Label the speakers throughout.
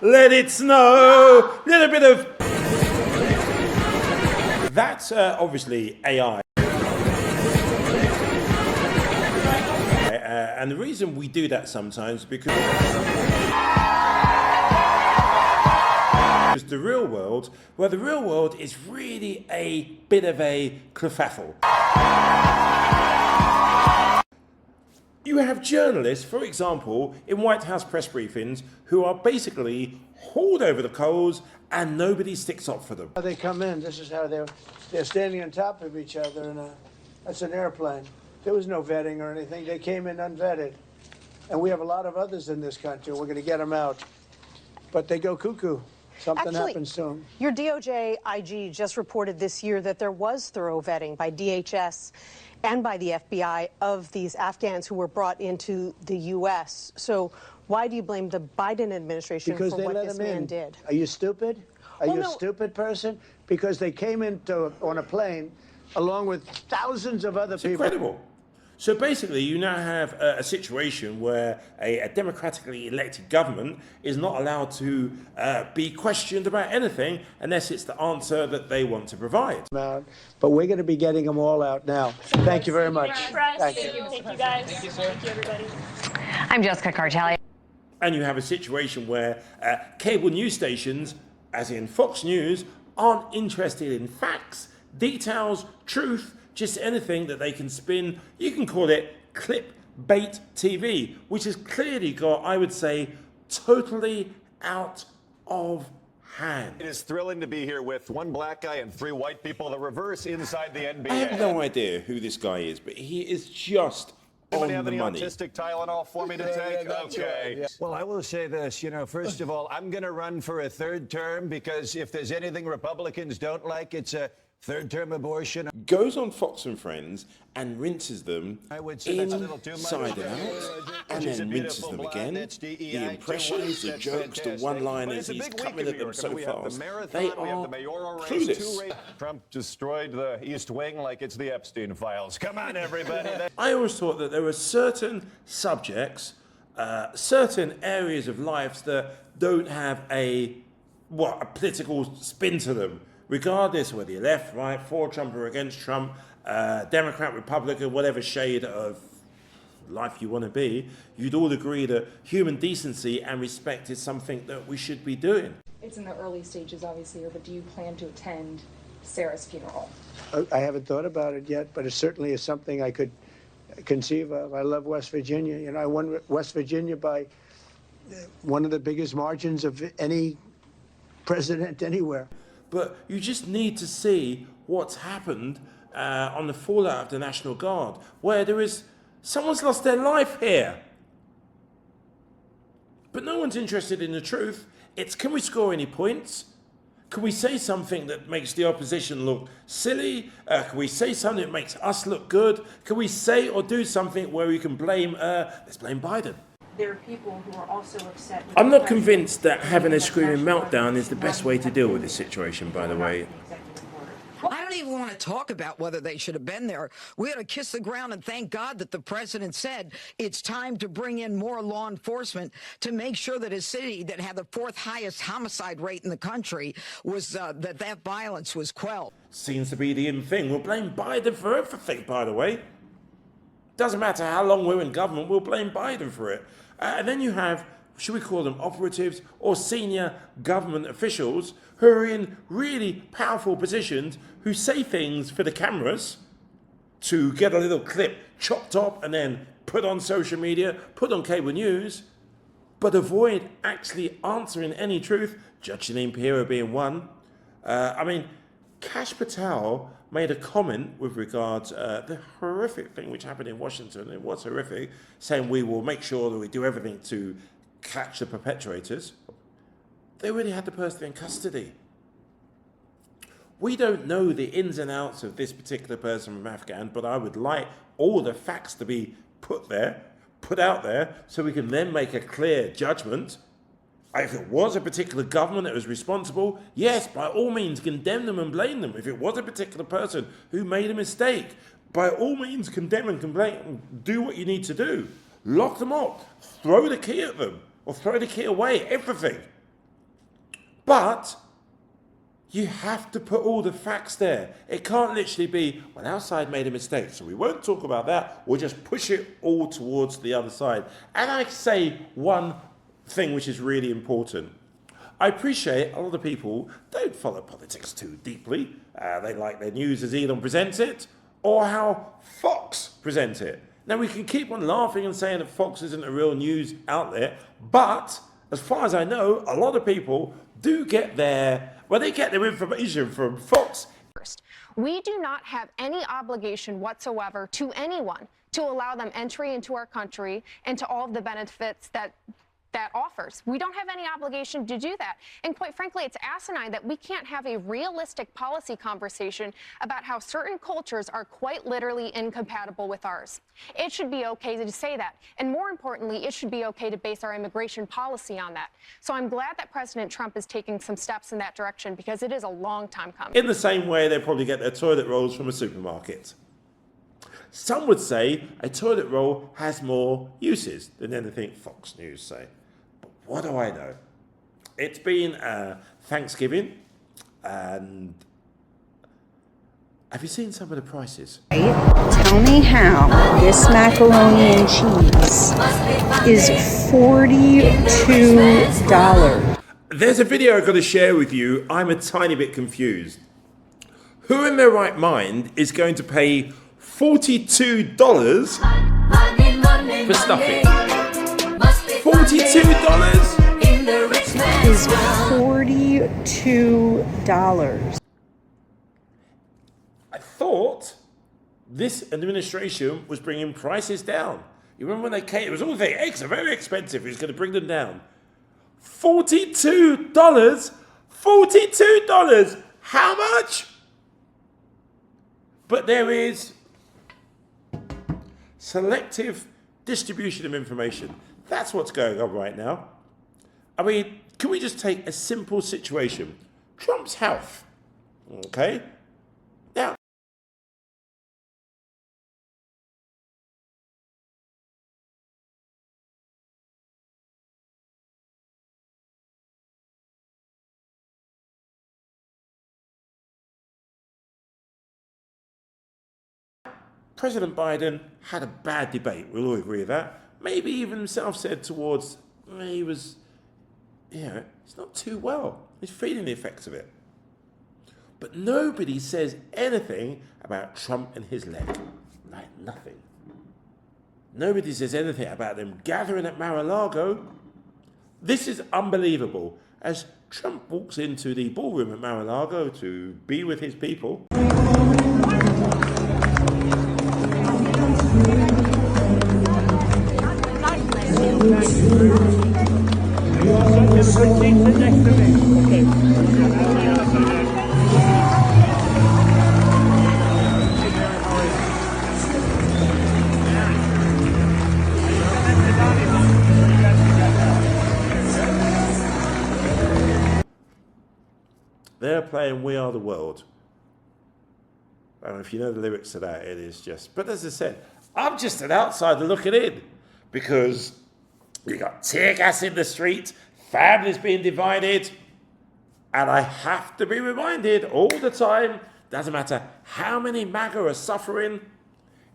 Speaker 1: let it snow, little bit of... That's obviously AI. And the reason we do that sometimes is because the real world, well, the real world is really a bit of a kerfuffle. You have journalists, for example, in White House press briefings who are basically hauled over the coals and nobody sticks up for them.
Speaker 2: They come in, this is how they're standing on top of each other, and that's an airplane. There was no vetting or anything. They came in unvetted. And we have a lot of others in this country. We're going to get them out. But they go cuckoo. Something happens soon.
Speaker 3: Your DOJ IG just reported this year that there was thorough vetting by DHS and by the FBI of these Afghans who were brought into the U.S. So why do you blame the Biden administration for what this man did?
Speaker 2: Are you stupid? Are you a stupid person? Because they came on a plane along with thousands of other people.
Speaker 1: Incredible. So basically, you now have a situation where a democratically elected government is not allowed to be questioned about anything unless it's the answer that they want to provide.
Speaker 2: But we're going to be getting them all out now. Thank you very much.
Speaker 4: Thank you, guys. Thank you, sir. Thank you, everybody.
Speaker 5: I'm Jessica Cartelli.
Speaker 1: And you have a situation where cable news stations, as in Fox News, aren't interested in facts, details, truth, just anything that they can spin. You can call it clickbait TV, which has clearly got, I would say, totally out of hand.
Speaker 6: It is thrilling to be here with one black guy and 3 white people, the reverse inside the NBA.
Speaker 1: I have no idea who this guy is, but he is just on the money.
Speaker 6: Autistic Tylenol for me to take? Okay.
Speaker 7: Yeah. Well, I will say this, first of all, I'm going to run for a 3rd term because if there's anything Republicans don't like, it's a 3rd-term abortion.
Speaker 1: Goes on Fox and Friends and rinses them inside out, and then rinses them again. The impressions, the jokes, the one-liners, he's coming at them so fast. They are clueless.
Speaker 6: Trump destroyed the East Wing like it's the Epstein files. Come on, everybody.
Speaker 1: I always thought that there were certain subjects, certain areas of life that don't have a political spin to them. Regardless of whether you're left, right, for Trump or against Trump, Democrat, Republican, whatever shade of life you want to be, you'd all agree that human decency and respect is something that we should be doing.
Speaker 8: It's in the early stages, obviously, but do you plan to attend Sarah's funeral?
Speaker 2: I haven't thought about it yet, but it certainly is something I could conceive of. I love West Virginia. I won West Virginia by one of the biggest margins of any president anywhere.
Speaker 1: But you just need to see what's happened on the fallout of the National Guard, where someone's lost their life here. But no one's interested in the truth. It's, can we score any points? Can we say something that makes the opposition look silly? Can we say something that makes us look good? Can we say or do something where we can blame, let's blame Biden?
Speaker 8: There are people who are also upset.
Speaker 1: I'm not convinced that having a screaming meltdown is the best way to deal with this situation, by the way.
Speaker 9: I don't even want to talk about whether they should have been there. We ought to kiss the ground and thank God that the president said it's time to bring in more law enforcement to make sure that a city that had the 4th highest homicide rate in the country was that violence was quelled. Seems
Speaker 1: to be the in thing. We'll blame Biden for everything, by the way. Doesn't matter how long we're in government, we'll blame Biden for it. And then you have, should we call them operatives or senior government officials who are in really powerful positions who say things for the cameras to get a little clip chopped up and then put on social media, put on cable news, but avoid actually answering any truth, Judge Janine Pirro being one. Kash Patel made a comment with regards the horrific thing which happened in Washington. It was horrific, saying we will make sure that we do everything to catch the perpetrators. They already had the person in custody. We don't know the ins and outs of this particular person from Afghan, but I would like all the facts to be put out there, so we can then make a clear judgment. If it was a particular government that was responsible, yes, by all means, condemn them and blame them. If it was a particular person who made a mistake, by all means, condemn and complain and do what you need to do. Lock them up, throw the key at them, or throw the key away, everything. But you have to put all the facts there. It can't literally be, well, our side made a mistake, so we won't talk about that. We'll just push it all towards the other side. And I say one thing which is really important. I appreciate a lot of people don't follow politics too deeply. They like their news as Elon presents it, or how Fox presents it. Now, we can keep on laughing and saying that Fox isn't a real news outlet, but as far as I know, a lot of people do get their information from Fox.
Speaker 10: We do not have any obligation whatsoever to anyone to allow them entry into our country and to all of the benefits that offers. We don't have any obligation to do that. And quite frankly, it's asinine that we can't have a realistic policy conversation about how certain cultures are quite literally incompatible with ours. It should be okay to say that. And more importantly, it should be okay to base our immigration policy on that. So I'm glad that President Trump is taking some steps in that direction, because it is a long time coming.
Speaker 1: In the same way, they probably get their toilet rolls from a supermarket. Some would say a toilet roll has more uses than anything Fox News say. What do I know? It's been Thanksgiving, and have you seen some of the prices?
Speaker 11: Tell me how this macaroni and cheese is $42.
Speaker 1: There's a video I've got to share with you. I'm a tiny bit confused. Who in their right mind is going to pay $42 for stuffing? $42
Speaker 11: is $42.
Speaker 1: I thought this administration was bringing prices down. You remember when they came, it was all very eggs are very expensive. Who's going to bring them down? $42? $42? How much? But there is selective distribution of information. That's what's going on right now. I mean, can we just take a simple situation? Trump's health, okay? Now, President Biden had a bad debate. We'll all agree with that. Maybe even himself said towards, he was, he's not too well. He's feeling the effects of it. But nobody says anything about Trump and his leg. Like nothing. Nobody says anything about them gathering at Mar-a-Lago. This is unbelievable. As Trump walks into the ballroom at Mar-a-Lago to be with his people, they're playing We Are the World. I don't know if you know the lyrics to that, it is just... But as I said, I'm just an outsider looking in, because you got tear gas in the street, families being divided, and I have to be reminded all the time, doesn't matter how many MAGA are suffering,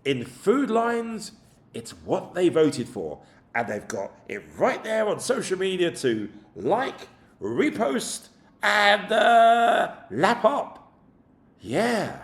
Speaker 1: in food lines, it's what they voted for. And they've got it right there on social media to like, repost, and lap up. Yeah.